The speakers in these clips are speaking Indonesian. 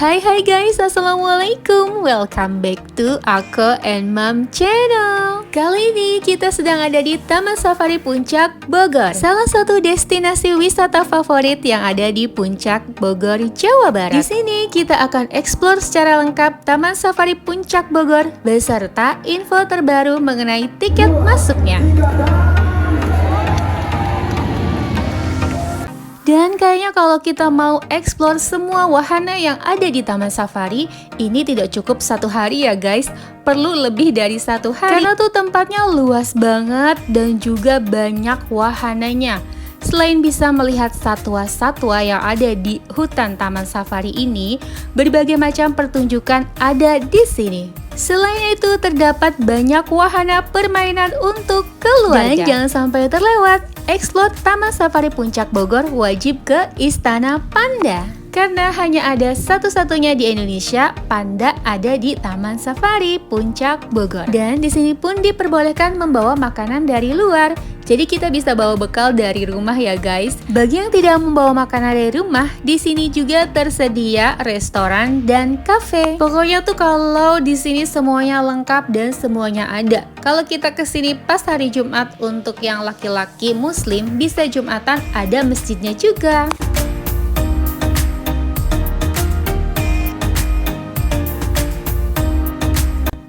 Hai guys, assalamualaikum. Welcome back to Ako and Mom channel. Kali ini kita sedang ada di Taman Safari Puncak Bogor, salah satu destinasi wisata favorit yang ada di Puncak Bogor, Jawa Barat. Di sini kita akan explore secara lengkap Taman Safari Puncak Bogor beserta info terbaru mengenai tiket masuknya. Dan kayaknya kalau kita mau explore semua wahana yang ada di Taman Safari, ini tidak cukup satu hari ya guys, perlu lebih dari satu hari. Karena tuh tempatnya luas banget dan juga banyak wahananya. Selain bisa melihat satwa-satwa yang ada di hutan Taman Safari ini, berbagai macam pertunjukan ada di sini. Selain itu terdapat banyak wahana permainan untuk keluarga. Dan jangan sampai terlewat, explore Taman Safari Puncak Bogor wajib ke Istana Panda. Karena hanya ada satu-satunya di Indonesia, panda ada di Taman Safari Puncak Bogor. Dan di sini pun diperbolehkan membawa makanan dari luar. Jadi kita bisa bawa bekal dari rumah ya guys. Bagi yang tidak membawa makanan dari rumah, di sini juga tersedia restoran dan kafe. Pokoknya tuh kalau di sini semuanya lengkap dan semuanya ada. Kalau kita kesini pas hari Jumat untuk yang laki-laki Muslim, bisa Jumatan, ada masjidnya juga.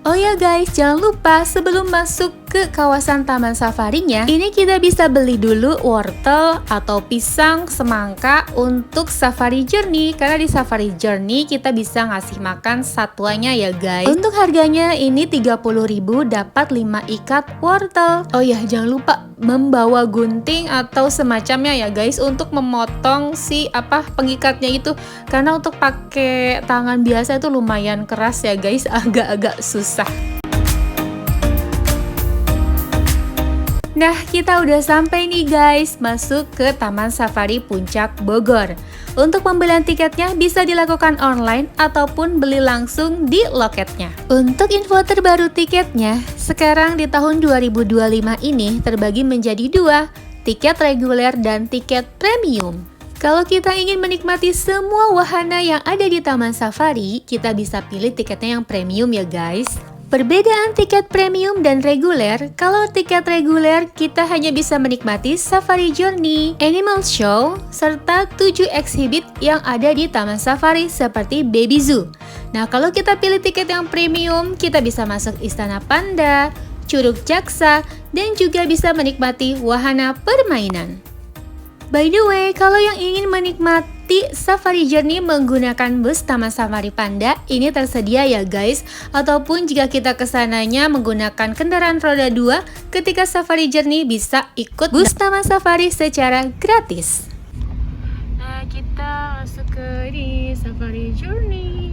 Oh ya guys, jangan lupa sebelum masuk ke kawasan Taman Safarinya, ini kita bisa beli dulu wortel atau pisang, semangka untuk Safari Journey. Karena di Safari Journey kita bisa ngasih makan satwanya ya guys. Untuk harganya ini 30.000 dapat 5 ikat wortel. Oh ya, jangan lupa membawa gunting atau semacamnya ya guys untuk memotong si pengikatnya itu. Karena untuk pakai tangan biasa itu lumayan keras ya guys, agak-agak susah. Nah, kita udah sampai nih guys, masuk ke Taman Safari Puncak Bogor. Untuk pembelian tiketnya bisa dilakukan online ataupun beli langsung di loketnya. Untuk info terbaru tiketnya, sekarang di tahun 2025 ini terbagi menjadi dua, tiket reguler dan tiket premium. Kalau kita ingin menikmati semua wahana yang ada di Taman Safari, kita bisa pilih tiketnya yang premium ya guys. Perbedaan tiket premium dan reguler, kalau tiket reguler kita hanya bisa menikmati Safari Journey, Animal Show, serta 7 exhibit yang ada di Taman Safari seperti Baby Zoo. Nah, kalau kita pilih tiket yang premium, kita bisa masuk Istana Panda, Curug Jaksa, dan juga bisa menikmati wahana permainan. By the way, kalau yang ingin menikmati Safari Journey menggunakan bus Taman Safari Panda, ini tersedia ya guys. Ataupun jika kita kesananya menggunakan kendaraan roda 2, ketika Safari Journey bisa ikut bus Taman Safari secara gratis. Nah, kita masuk ke di Safari Journey.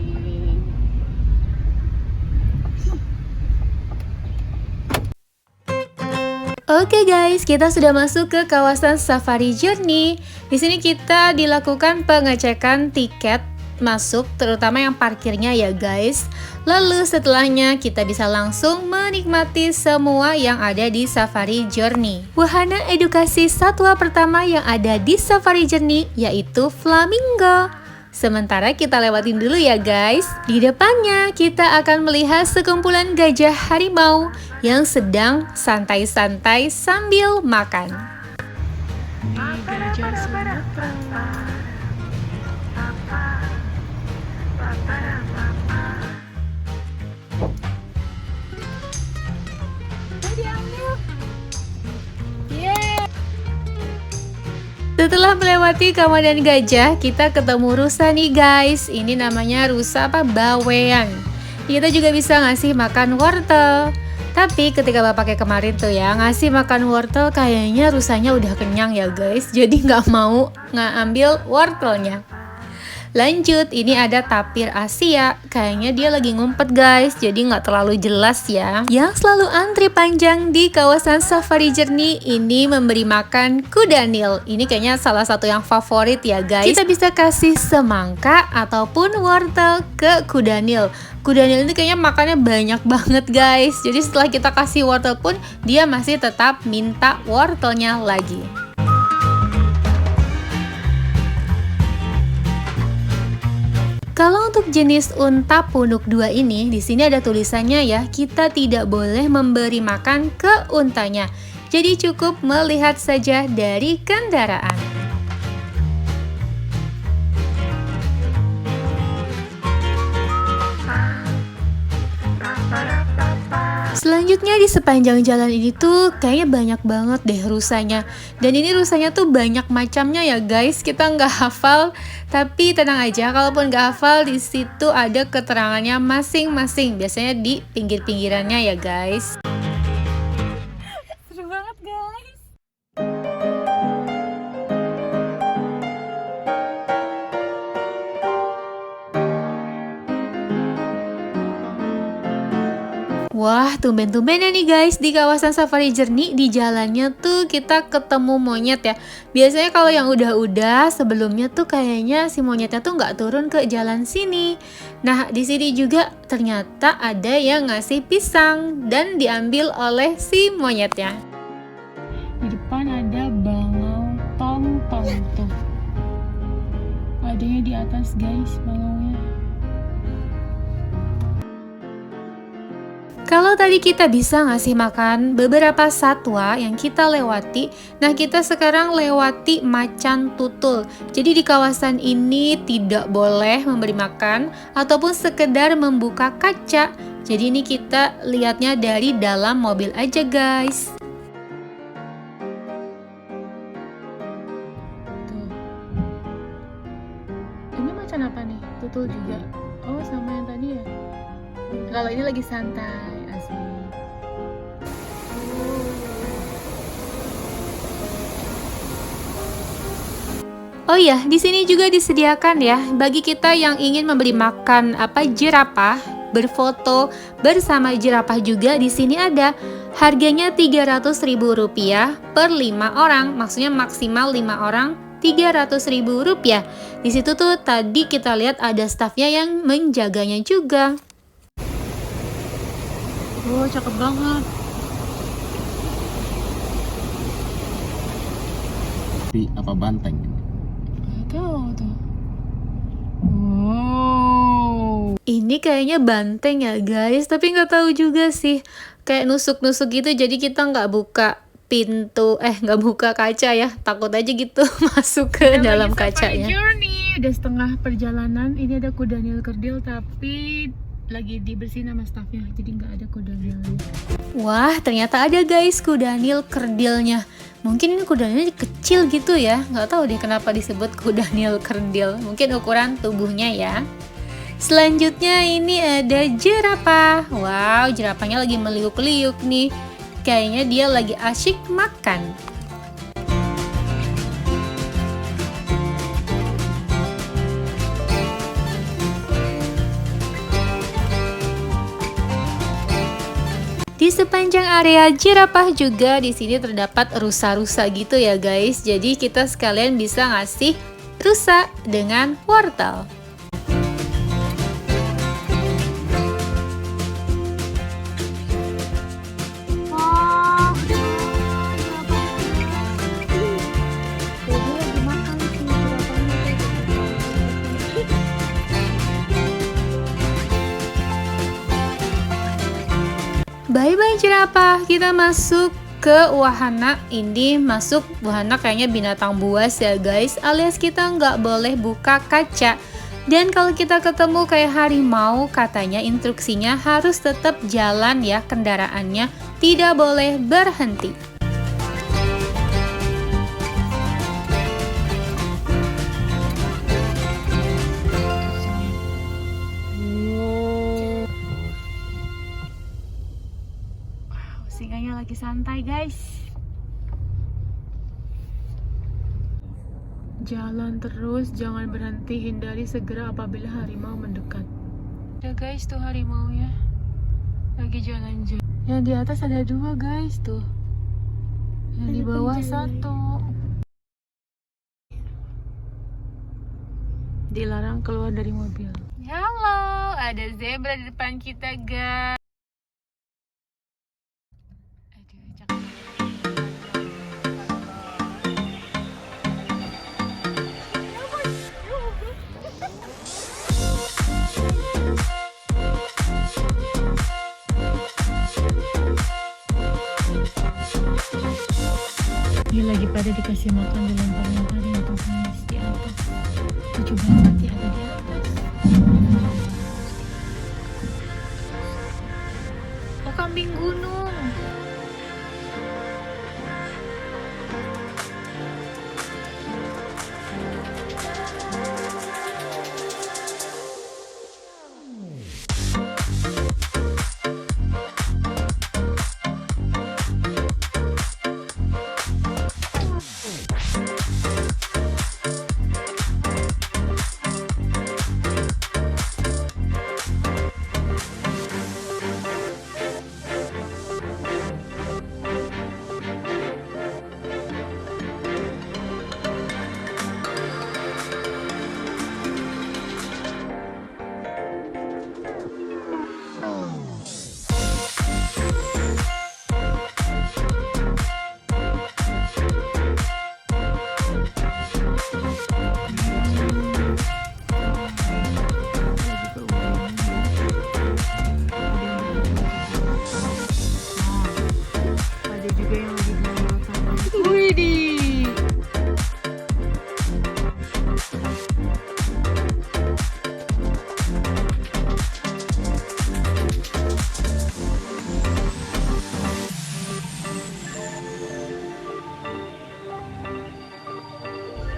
Oke guys, kita sudah masuk ke kawasan Safari Journey. Di sini kita dilakukan pengecekan tiket masuk, terutama yang parkirnya ya guys. Lalu setelahnya kita bisa langsung menikmati semua yang ada di Safari Journey. Wahana edukasi satwa pertama yang ada di Safari Journey yaitu flamingo. Sementara kita lewatin dulu ya guys. Di depannya kita akan melihat sekumpulan gajah harimau yang sedang santai-santai sambil makan. Ini gajah Sumatera. Setelah melewati kawanan gajah, kita ketemu rusa nih guys. Ini namanya rusa bawean. Kita juga bisa ngasih makan wortel. Tapi ketika bapaknya kemarin tuh ya ngasih makan wortel, kayaknya rusanya udah kenyang ya guys. Jadi nggak mau ngambil wortelnya. Lanjut, ini ada tapir Asia. Kayaknya dia lagi ngumpet guys, jadi nggak terlalu jelas ya. Yang selalu antri panjang di kawasan Safari Journey ini memberi makan kuda Nil. Ini kayaknya salah satu yang favorit ya guys. Kita bisa kasih semangka ataupun wortel ke kuda Nil. Kuda Nil ini kayaknya makannya banyak banget guys. Jadi setelah kita kasih wortel pun dia masih tetap minta wortelnya lagi. Kalau untuk Untuk jenis unta punuk 2 ini, di sini ada tulisannya ya, kita tidak boleh memberi makan ke untanya. Jadi cukup melihat saja dari kendaraan. Selanjutnya di sepanjang jalan ini tuh kayaknya banyak banget deh rusanya. Dan ini rusanya tuh banyak macamnya ya guys. Kita nggak hafal, tapi tenang aja, kalaupun nggak hafal di situ ada keterangannya masing-masing. Biasanya di pinggir-pinggirannya ya guys. Seru banget guys. Wah, tumben-tumbennya nih guys, di kawasan Safari Journey di jalannya tuh kita ketemu monyet ya. Biasanya kalau yang udah-udah sebelumnya tuh kayaknya si monyetnya tuh nggak turun ke jalan sini. Nah, di sini juga ternyata ada yang ngasih pisang dan diambil oleh si monyetnya. Di depan ada bangau tong-tong tuh. Adanya di atas guys, bangaunya. Kalau tadi kita bisa ngasih makan beberapa satwa yang kita lewati, nah kita sekarang lewati macan tutul. Jadi di kawasan ini tidak boleh memberi makan ataupun sekedar membuka kaca. Jadi ini kita lihatnya dari dalam mobil aja guys. Tuh. Ini macan apa nih? Tutul juga. Oh, sama yang tadi ya. Kalau ini lagi santai, asli. Oh iya, di sini juga disediakan ya bagi kita yang ingin memberi makan jerapah, berfoto bersama jerapah juga di sini ada. Harganya Rp300.000 per 5 orang, maksudnya maksimal 5 orang Rp300.000. Di situ tuh tadi kita lihat ada stafnya yang menjaganya juga. Oh, cakep banget. Apa banteng? Nggak tahu tuh. Wow. Ini kayaknya banteng ya guys, tapi nggak tahu juga sih. Kayak nusuk-nusuk gitu, jadi kita nggak buka pintu, nggak buka kaca ya. Takut aja gitu masuk ke dalam kacanya. Journey udah setengah perjalanan. Ini ada kuda nil kerdil tapi lagi dibersihin sama stafnya, jadi nggak ada kuda nilnya. Wah, ternyata ada guys kuda nil kerdilnya. Mungkin ini kuda nil kecil gitu ya, nggak tahu deh kenapa disebut kuda nil kerdil. Mungkin ukuran tubuhnya ya. Selanjutnya ini ada jerapah. Wow, jerapahnya lagi meliuk-liuk nih. Kayaknya dia lagi asyik makan. Di sepanjang area jerapah juga di sini terdapat rusa-rusa gitu ya guys. Jadi kita sekalian bisa ngasih rusa dengan wortel. Bye-bye jerapah, kita masuk ke wahana. Ini masuk wahana kayaknya binatang buas ya guys, alias kita nggak boleh buka kaca. Dan kalau kita ketemu kayak harimau, katanya instruksinya harus tetap jalan ya kendaraannya, tidak boleh berhenti. Singanya lagi santai guys. Jalan terus, jangan berhenti, hindari segera apabila harimau mendekat. Ya guys, tuh harimau ya lagi jalan-jalan. Yang di atas ada 2 guys tuh. Yang di bawah 1. Dilarang keluar dari mobil. Halo, ada zebra di depan kita guys. ada dikasih makan dilempar-lemparin tuh guys di atas. Lucu banget ya ada di atas. Oh, kambing gunung.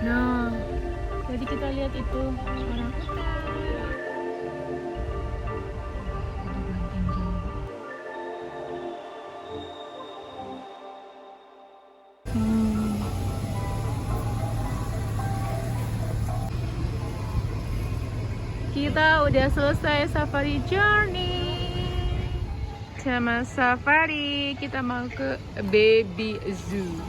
Nah, jadi kita lihat itu orang hutan. Kita udah selesai safari journey. Taman safari, kita mau ke Baby Zoo.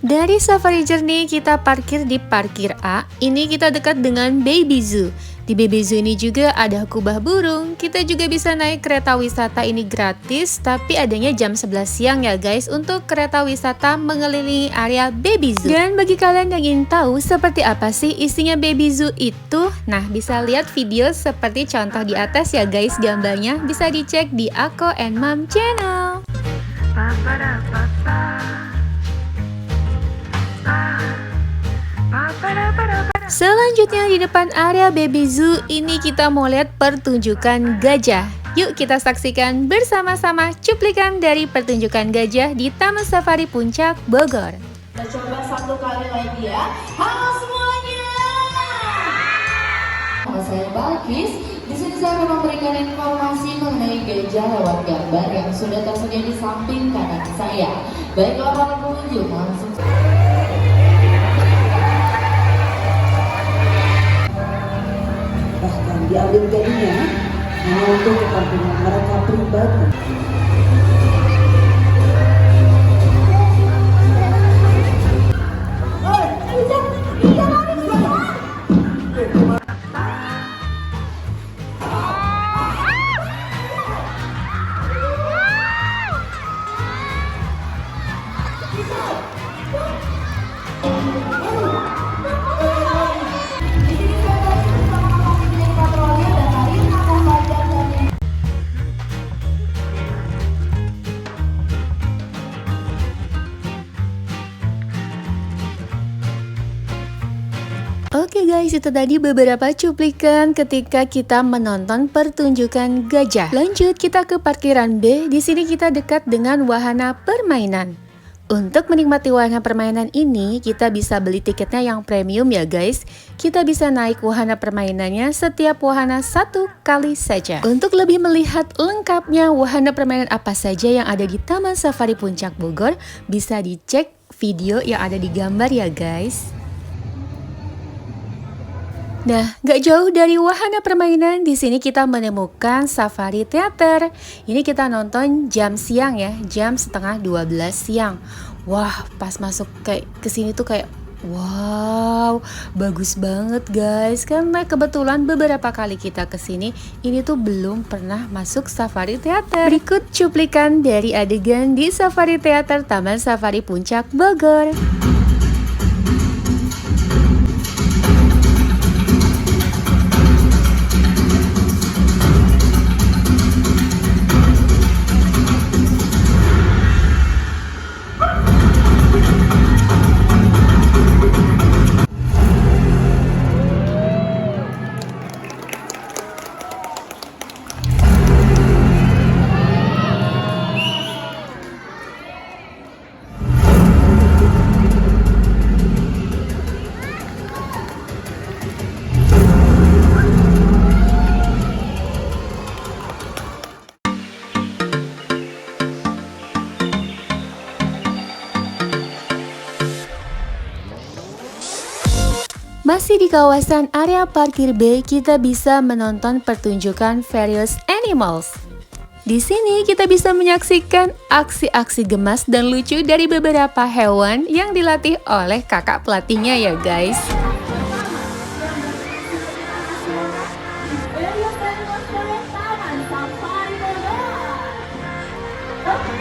Dari Safari Journey kita parkir di parkir A. Ini kita dekat dengan Baby Zoo. Di Baby Zoo ini juga ada kubah burung. Kita juga bisa naik kereta wisata ini gratis, tapi adanya jam 11 siang ya guys untuk kereta wisata mengelilingi area Baby Zoo. Dan bagi kalian yang ingin tahu seperti apa sih isinya Baby Zoo itu, nah bisa lihat video seperti contoh di atas ya guys, gambarnya bisa dicek di Ako and Mom channel. Selanjutnya di depan area Baby Zoo ini kita mau lihat pertunjukan gajah. Yuk kita saksikan bersama-sama cuplikan dari pertunjukan gajah di Taman Safari Puncak Bogor. Kita coba satu kali lagi ya. Halo semuanya. Nama saya Balkis. Di sini saya akan memberikan informasi mengenai gajah lewat gambar yang sudah tersedia di samping kanan saya. Baiklah para pengunjung, langsung. Bahkan diambil jadinya hanya untuk kepentingan mereka pribadi. Oke guys, itu tadi beberapa cuplikan ketika kita menonton pertunjukan gajah. Lanjut kita ke parkiran B. Di sini kita dekat dengan wahana permainan. Untuk menikmati wahana permainan ini, kita bisa beli tiketnya yang premium ya guys. Kita bisa naik wahana permainannya setiap wahana 1 kali saja. Untuk lebih melihat lengkapnya wahana permainan apa saja yang ada di Taman Safari Puncak Bogor, bisa dicek video yang ada di gambar ya guys. Nah, gak jauh dari wahana permainan, di sini kita menemukan Safari Theater. Ini kita nonton jam siang ya, jam setengah 12 siang. Wah, pas masuk kayak ke sini tuh kayak Wow, bagus banget guys. Karena kebetulan beberapa kali kita kesini, ini tuh belum pernah masuk Safari Theater. Berikut cuplikan dari adegan di Safari Theater Taman Safari Puncak Bogor. Masih di kawasan area parkir B, kita bisa menonton pertunjukan Various Animals. Di sini kita bisa menyaksikan aksi-aksi gemas dan lucu dari beberapa hewan yang dilatih oleh kakak pelatihnya ya guys.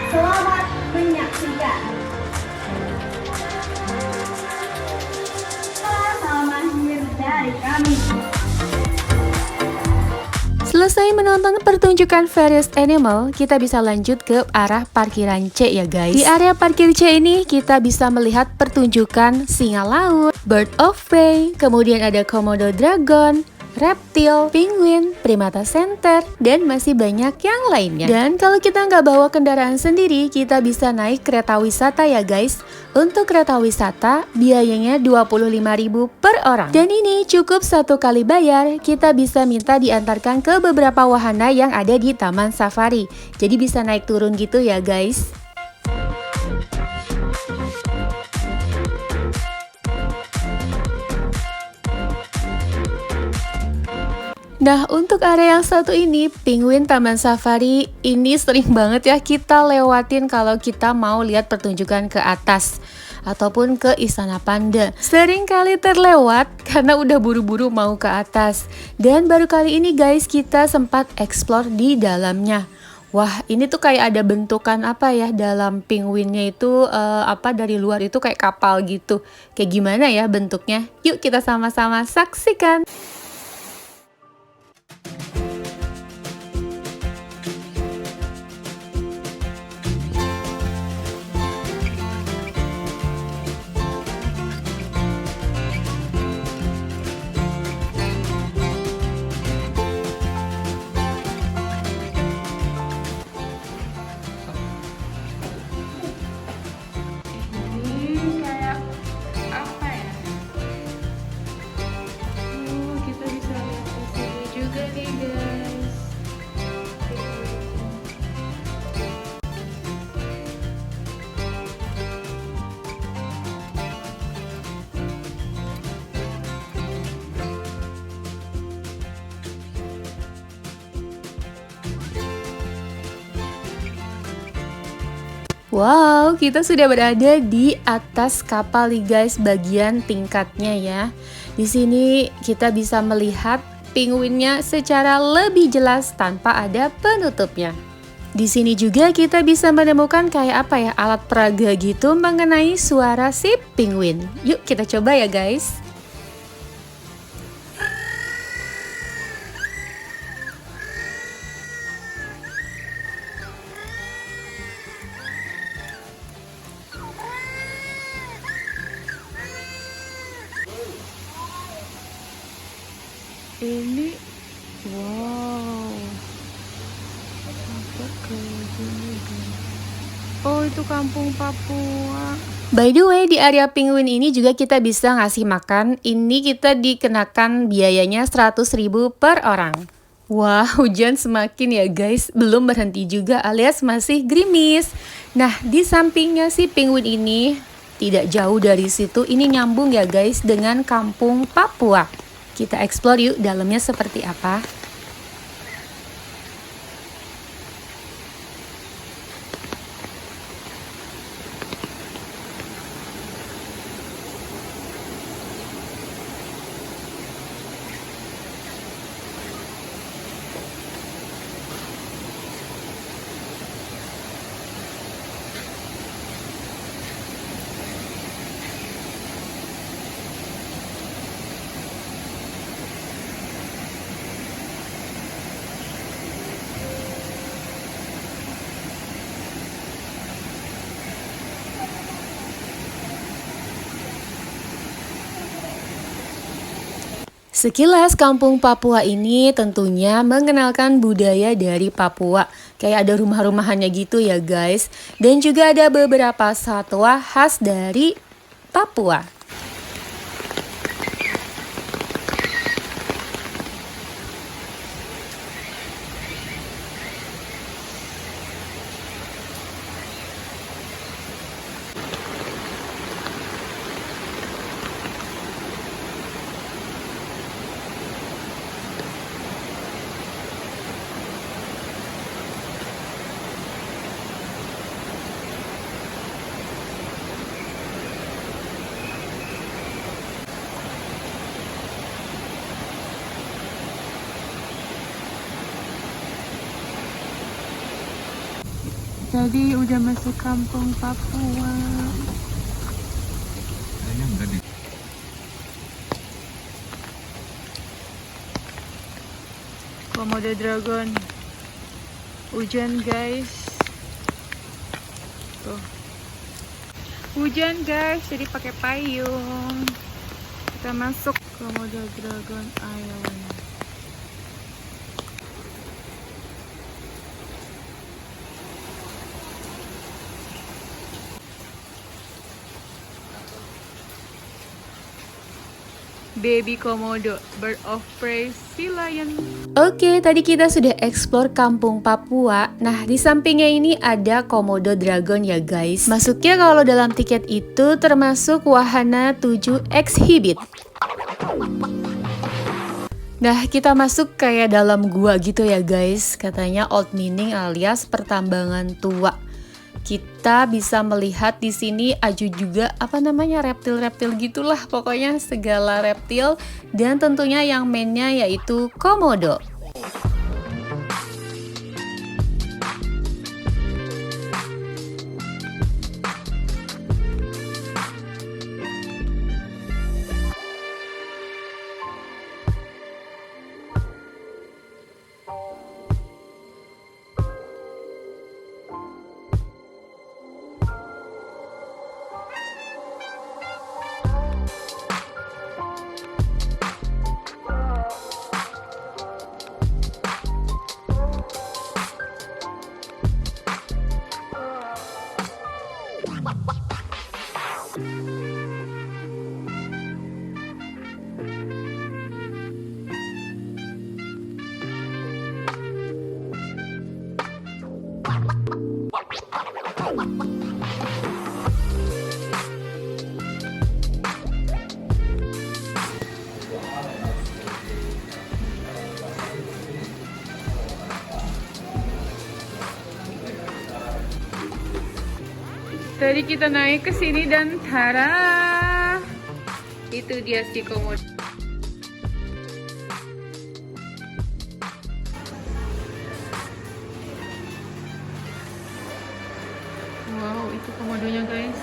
Selamat menyaksikan. Dari kami. Selesai menonton pertunjukan Various Animal, kita bisa lanjut ke arah parkiran C ya guys. Di area parkir C ini kita bisa melihat pertunjukan singa laut, bird of prey, kemudian ada komodo dragon, reptil, penguin, primata center, dan masih banyak yang lainnya. Dan kalau kita nggak bawa kendaraan sendiri, kita bisa naik kereta wisata ya guys. Untuk kereta wisata, biayanya 25.000 per orang. Dan ini cukup satu kali bayar, kita bisa minta diantarkan ke beberapa wahana yang ada di Taman Safari. Jadi bisa naik turun gitu ya guys. Nah, untuk area yang satu ini, Penguin Taman Safari, ini sering banget ya kita lewatin kalau kita mau lihat pertunjukan ke atas ataupun ke Istana Panda. Sering kali terlewat karena udah buru-buru mau ke atas. Dan baru kali ini guys, kita sempat explore di dalamnya. Wah, ini tuh kayak ada bentukan apa ya dalam penguinnya itu dari luar itu kayak kapal gitu. Kayak gimana ya bentuknya? Yuk kita sama-sama saksikan. Wow, kita sudah berada di atas kapal nih guys, bagian tingkatnya ya. Di sini kita bisa melihat penguinnya secara lebih jelas tanpa ada penutupnya. Di sini juga kita bisa menemukan kayak apa ya, alat peraga gitu mengenai suara si penguin. Yuk kita coba ya guys. Ini wow, apa kayak gini guys? Oh, itu kampung Papua. By the way, di area penguin ini juga kita bisa ngasih makan. Ini kita dikenakan biayanya 100.000 per orang. Wah, hujan semakin ya guys, belum berhenti juga alias masih gerimis. Nah, di sampingnya si penguin ini, tidak jauh dari situ, ini nyambung ya guys dengan kampung Papua. Kita explore yuk dalamnya seperti apa. Sekilas kampung Papua ini tentunya mengenalkan budaya dari Papua. Kayak ada rumah-rumahannya gitu ya guys. Dan juga ada beberapa satwa khas dari Papua. Jadi udah masuk kampung Papua. Kayaknya enggak deh. Komodo dragon. Hujan guys. Tuh. Hujan guys, jadi pakai payung. Kita masuk Komodo Dragon Island. Baby Komodo, bird of prey, sea lion. Oke, tadi kita sudah explore kampung Papua. Nah, di sampingnya ini ada Komodo Dragon ya guys. Masuknya kalau dalam tiket itu termasuk wahana 7 exhibit. Nah, kita masuk kayak dalam gua gitu ya guys. Katanya old mining alias pertambangan tua. Kita bisa melihat di sini aju juga reptil-reptil gitulah, pokoknya segala reptil, dan tentunya yang mainnya yaitu komodo. Tadi kita naik ke sini dan tara, itu dia si komodo. Wow, itu komodonya guys.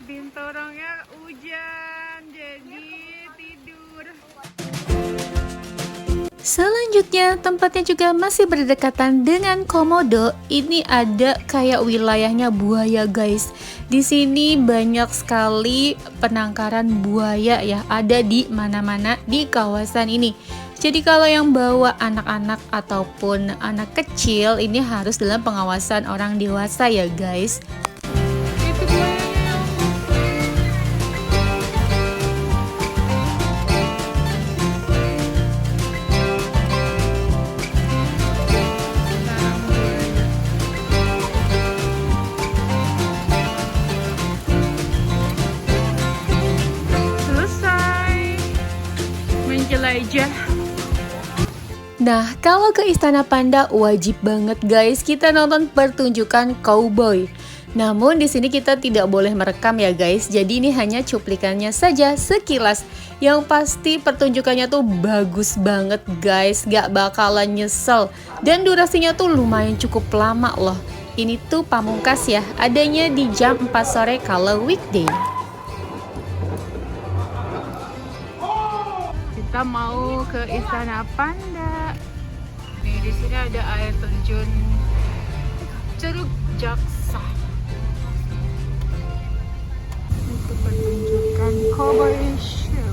Bintorongnya hujan, jadi tidur. Selanjutnya, tempatnya juga masih berdekatan dengan komodo. Ini ada kayak wilayahnya buaya, guys. Di sini banyak sekali penangkaran buaya ya, ada di mana-mana di kawasan ini. Jadi kalau yang bawa anak-anak ataupun anak kecil ini harus dalam pengawasan orang dewasa ya, guys. Itu buayanya. Jelajah. Nah, kalau ke Istana Panda wajib banget guys kita nonton pertunjukan cowboy. Namun di sini kita tidak boleh merekam ya guys. Jadi ini hanya cuplikannya saja sekilas. Yang pasti pertunjukannya tuh bagus banget guys, gak bakalan nyesel. Dan durasinya tuh lumayan cukup lama loh. Ini tuh pamungkas ya, adanya di jam 4 sore kalau weekday. kita mau ke Istana Panda. Nih di sini ada air terjun Curug Jaksa. Itu pertunjukan cowboy show.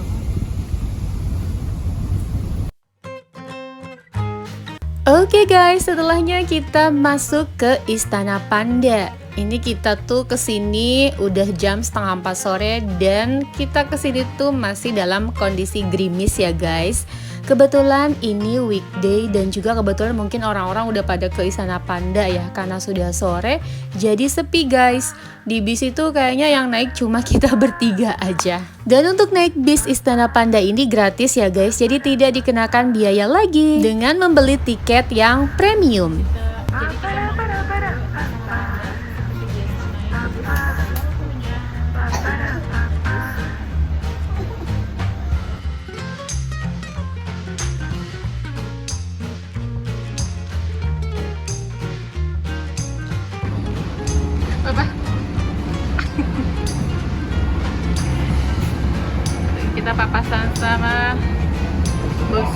Oke guys, setelahnya kita masuk ke Istana Panda. Ini kita tuh kesini udah jam setengah 4 sore dan kita kesini tuh masih dalam kondisi gerimis ya guys. Kebetulan ini weekday dan juga kebetulan mungkin orang-orang udah pada ke Istana Panda ya karena sudah sore jadi sepi guys. Di bis itu kayaknya yang naik cuma kita bertiga aja. Dan untuk naik bis Istana Panda ini gratis ya guys, jadi tidak dikenakan biaya lagi dengan membeli tiket yang premium. Kita papasan sama bos.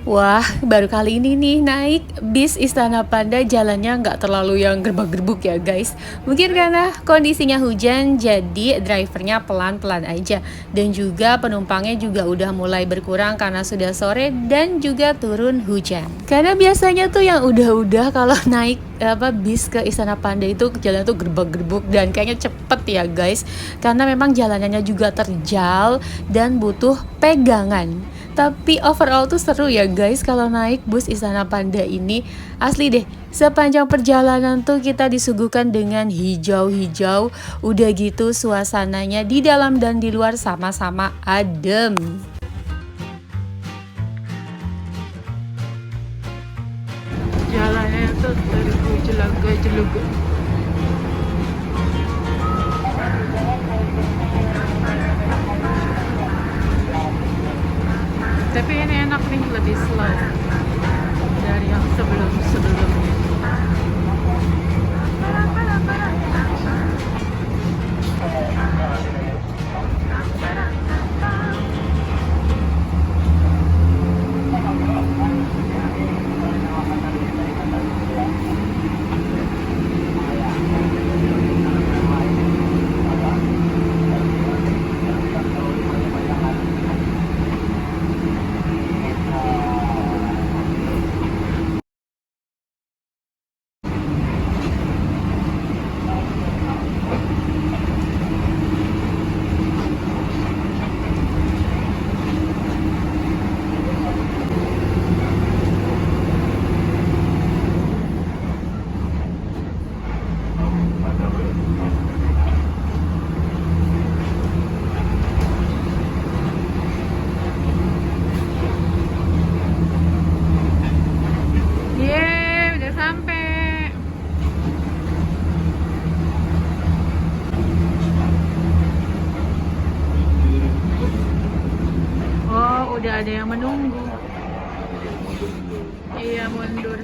Wah, baru kali ini nih naik bis Istana Panda, jalannya nggak terlalu yang gerbak-gerbuk ya guys. Mungkin karena kondisinya hujan jadi drivernya pelan-pelan aja. Dan juga penumpangnya juga udah mulai berkurang karena sudah sore dan juga turun hujan. Karena biasanya tuh yang udah-udah kalau naik bis ke Istana Panda itu jalan tuh gerbak-gerbuk dan kayaknya cepet ya guys. Karena memang jalanannya juga terjal dan butuh pegangan. Tapi overall tuh seru ya guys kalau naik bus Istana Panda ini. Asli deh, sepanjang perjalanan tuh kita disuguhkan dengan hijau-hijau. Udah gitu suasananya di dalam dan di luar sama-sama adem. Jalannya tuh tergojolak-gojolak. Tapi ini enak nih, lebih slow dari yang sebelum-sebelumnya. Udah ada yang menunggu. Iya, mundur.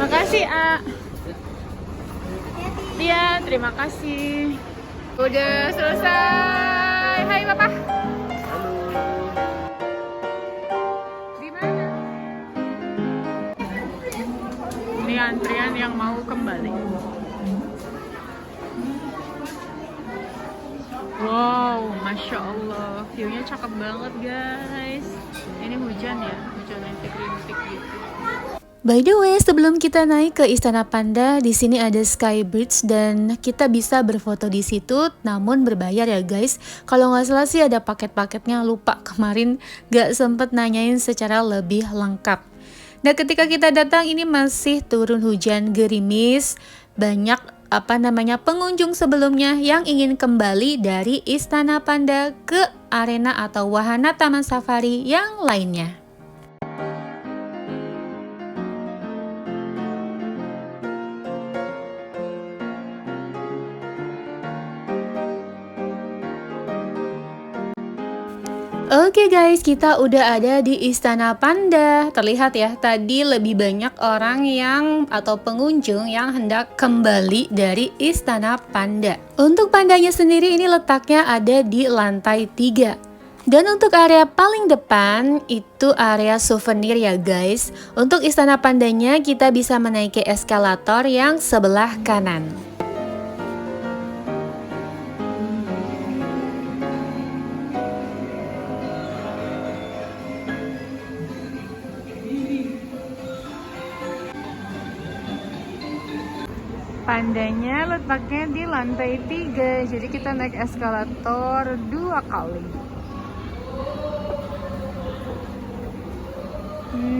Makasih, A. Iya, terima kasih. Udah selesai. Hai, Bapak. Di mana? Ini antrian yang mau kembali. Wow, Masya Allah, view-nya cakep banget guys. Ini hujan ya, hujan rintik-rintik gitu. By the way, sebelum kita naik ke Istana Panda, di sini ada Sky Bridge dan kita bisa berfoto di situ, namun berbayar ya guys. Kalau nggak salah sih ada paket-paketnya, lupa kemarin nggak sempet nanyain secara lebih lengkap. Nah, ketika kita datang ini masih turun hujan gerimis, banyak pengunjung sebelumnya yang ingin kembali dari Istana Panda ke arena atau wahana Taman Safari yang lainnya. Oke guys, kita udah ada di Istana Panda. Terlihat ya, tadi lebih banyak orang yang atau pengunjung yang hendak kembali dari Istana Panda. Untuk pandanya sendiri ini letaknya ada di lantai 3. Dan untuk area paling depan itu area souvenir ya guys. Untuk Istana Pandanya kita bisa menaiki eskalator yang sebelah kanan. Pandanya letaknya di lantai 3, jadi kita naik eskalator 2 kali.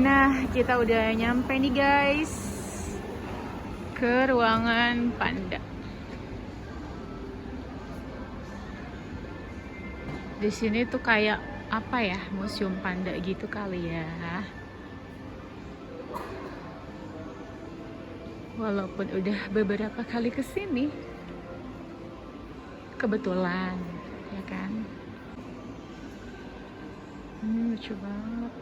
Nah, kita udah nyampe nih guys ke ruangan panda. Di sini tuh kayak apa ya, museum panda gitu kali ya. Walaupun udah beberapa kali kesini, kebetulan, ya kan? Lucu banget.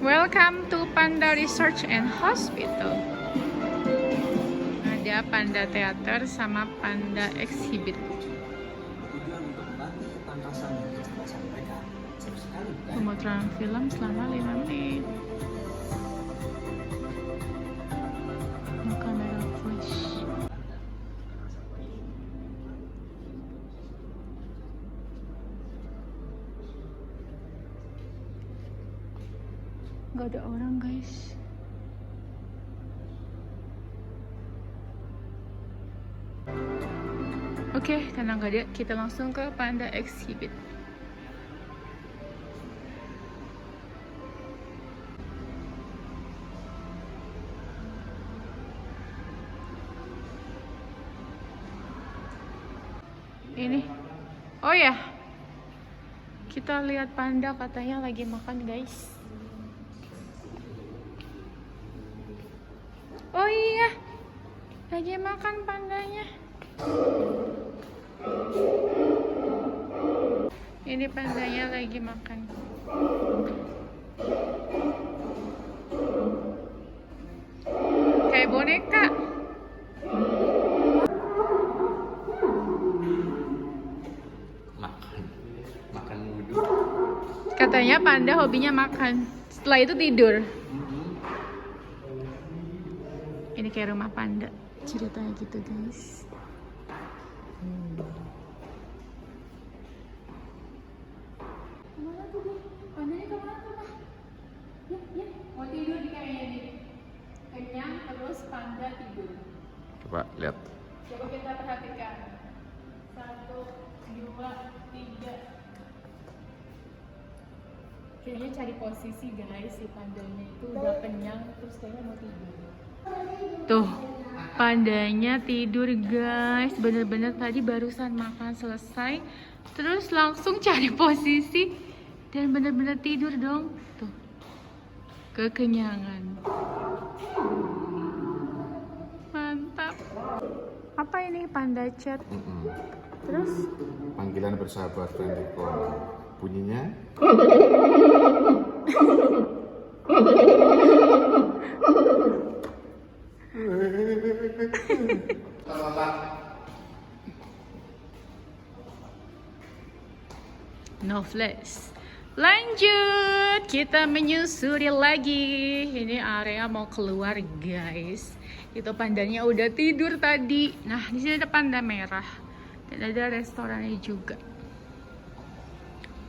Welcome to Panda Research and Hospital. Ada Panda Theater sama Panda Exhibit. Pemutaran film selama 5 menit. Kamera flash. Gak ada orang guys. Oke, karena gak ada, kita langsung ke Panda Exhibit. Ini, oh ya, kita lihat panda katanya lagi makan guys. Oh iya, lagi makan pandanya. Ini pandanya lagi makan. Kayak boneka. Makan wudhu. Katanya panda hobinya makan. Setelah itu tidur. Ini kayak rumah panda, ceritanya gitu guys. Kemana tuh Bi? Pandanya kemana tuh Pak? Ya, mau tidur nih kayaknya nih. Kenyang terus panda tidur. Coba lihat. Coba kita perhatikan. 1, 2, 3. Kayaknya cari posisi guys, si pandanya itu udah kenyang terus kayaknya mau tidur. Tuh, pandanya tidur guys. Bener-bener tadi barusan makan selesai, terus langsung cari posisi dan bener-bener tidur dong. Tuh, kekenyangan. Mantap. Apa ini panda chat? Terus Panggilan bersahabat friendly call. Bunyinya no flash. Lanjut, kita menyusuri lagi. Ini area mau keluar guys. Itu pandanya udah tidur tadi. Nah, di sini ada panda merah dan ada restorannya juga.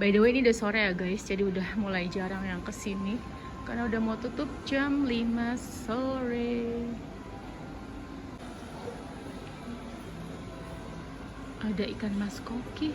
By the way, ini udah sore ya guys, jadi udah mulai jarang yang kesini karena udah mau tutup jam 5 sore. Ada ikan mas koki.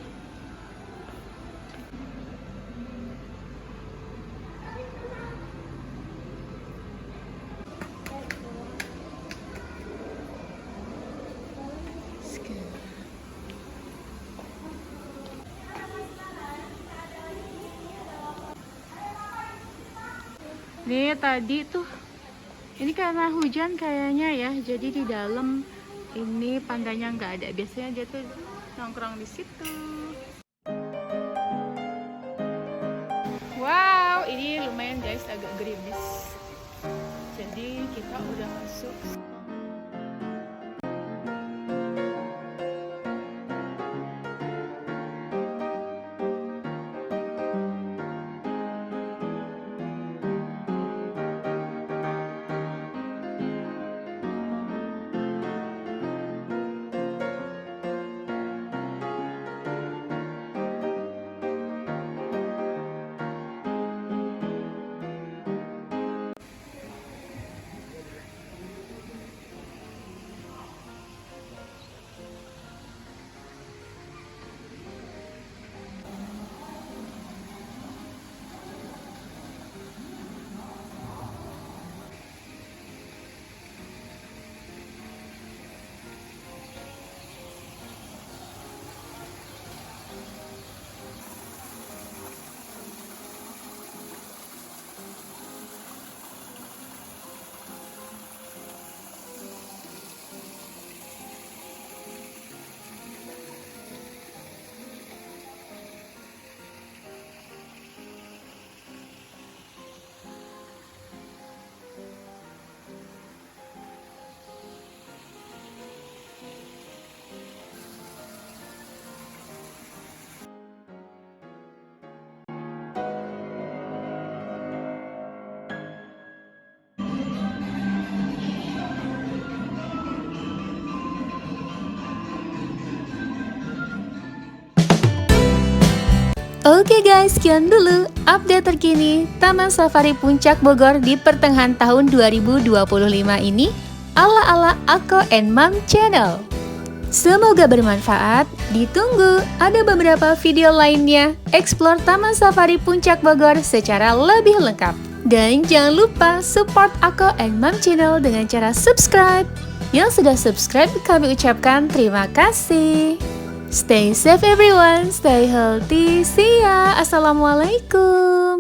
Nih tadi tuh, ini karena hujan kayaknya ya, jadi di dalam ini pandanya nggak ada. Biasanya dia tuh nongkrong di situ. Wow, ini lumayan guys, agak gerimis. Jadi kita udah masuk. Oke guys, sekian dulu update terkini Taman Safari Puncak Bogor di pertengahan tahun 2025 ini ala-ala Ako and Mam Channel. Semoga bermanfaat, ditunggu ada beberapa video lainnya explore Taman Safari Puncak Bogor secara lebih lengkap. Dan jangan lupa support Ako and Mam Channel dengan cara subscribe. Yang sudah subscribe kami ucapkan terima kasih. Stay safe everyone, stay healthy, see ya, assalamualaikum.